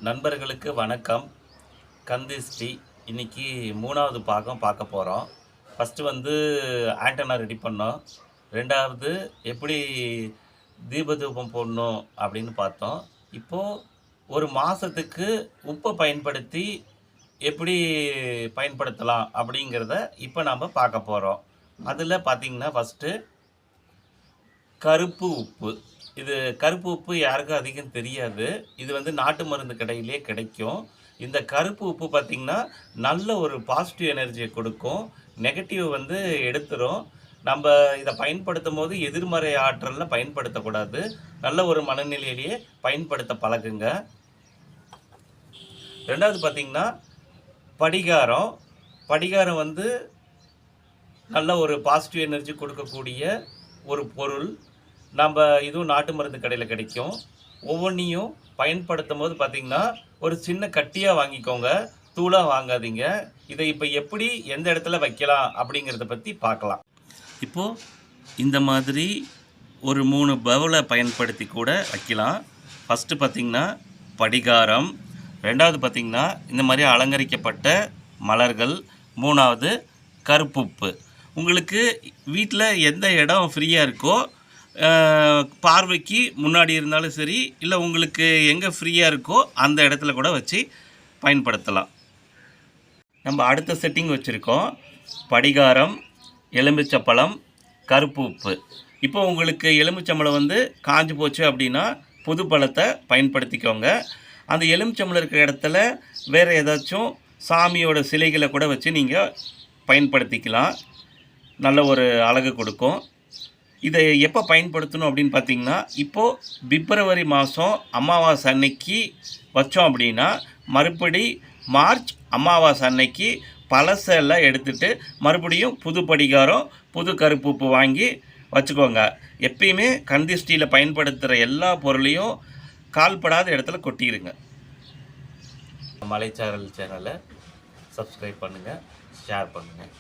நண்பர்களுக்கு வணக்கம். கந்திஸ்ரீ இன்றைக்கி 3வது பாகம் பார்க்க போகிறோம். ஃபஸ்ட்டு ஆண்டனா ரெடி பண்ணோம். 2வது எப்படி தீபதூபம் போடணும் அப்படின்னு பார்த்தோம். இப்போது ஒரு மாதத்துக்கு உப்பை பயன்படுத்தி எப்படி பயன்படுத்தலாம் அப்படிங்கிறத இப்போ நாம் பார்க்க போகிறோம். அதில் பார்த்திங்கன்னா ஃபஸ்ட்டு கருப்பு உப்பு. இது கருப்பு உப்பு யாருக்கும் அதிகம் தெரியாது. இது நாட்டு மருந்து கடையிலே கிடைக்கும். இந்த கருப்பு உப்பு பார்த்திங்கன்னா நல்ல ஒரு பாசிட்டிவ் எனர்ஜியை கொடுக்கும். நெகட்டிவ் எடுத்துரும். நம்ம இதை பயன்படுத்தும்போது எதிர்மறை ஆற்றலில் பயன்படுத்தக்கூடாது. நல்ல ஒரு மனநிலையிலேயே பயன்படுத்த பழகுங்க. 2வது பார்த்திங்கன்னா படிகாரம். படிகாரம் நல்ல ஒரு பாசிட்டிவ் எனர்ஜி கொடுக்கக்கூடிய ஒரு பொருள். நம்ம இதுவும் நாட்டு மருந்து கடையில் கிடைக்கும். ஒவ்வொன்றையும் பயன்படுத்தும் போது பார்த்திங்கன்னா ஒரு சின்ன கட்டியாக வாங்கிக்கோங்க, தூளாக வாங்காதீங்க. இதை இப்போ எப்படி எந்த இடத்துல வைக்கலாம் அப்படிங்கிறத பற்றி பார்க்கலாம். இப்போது இந்த மாதிரி ஒரு 3 பவுலை பயன்படுத்தி கூட வைக்கலாம். ஃபஸ்ட்டு பார்த்திங்கன்னா படிகாரம், 2வது பார்த்திங்கன்னா இந்த மாதிரி அலங்கரிக்கப்பட்ட மலர்கள், 3வது கருப்புப்பு. உங்களுக்கு வீட்டில் எந்த இடம் ஃப்ரீயாக இருக்கோ, பார்வைக்கு முன்னாடி இருந்தாலும் சரி, இல்லை உங்களுக்கு எங்கே ஃப்ரீயாக இருக்கோ அந்த இடத்துல கூட வச்சு பயன்படுத்தலாம். நம்ம அடுத்த செட்டிங் வச்சுருக்கோம். படிகாரம், எலுமிச்சப்பழம், கருப்பு உப்பு. இப்போ உங்களுக்கு எலுமிச்சம்பழம் காஞ்சு போச்சு அப்படின்னா புது பழத்தை பயன்படுத்திக்கோங்க. அந்த எலுமிச்சம்பழம் இருக்கிற இடத்துல வேறு ஏதாச்சும் சாமியோட சிலைகளை கூட வச்சு நீங்கள் பயன்படுத்திக்கலாம். நல்ல ஒரு அழகு கொடுக்கும். இதை எப்போ பயன்படுத்தணும் அப்படின்னு பார்த்தீங்கன்னா, இப்போது பிப்ரவரி மாதம் அமாவாசை அன்னைக்கு வச்சோம் அப்படின்னா, மறுபடி மார்ச் அமாவாசை அன்னைக்கு பழசெல்லாம் எடுத்துகிட்டு மறுபடியும் புது படிகாரம், புது கருப்பு உப்பு வாங்கி வச்சுக்கோங்க. எப்பயுமே கந்திஷ்டியில் பயன்படுத்துகிற எல்லா பொருளையும் கால்படாத இடத்துல கொட்டிடுங்க. மலைச்சாரல் சேனலை சப்ஸ்கிரைப் பண்ணுங்கள், ஷேர் பண்ணுங்கள்.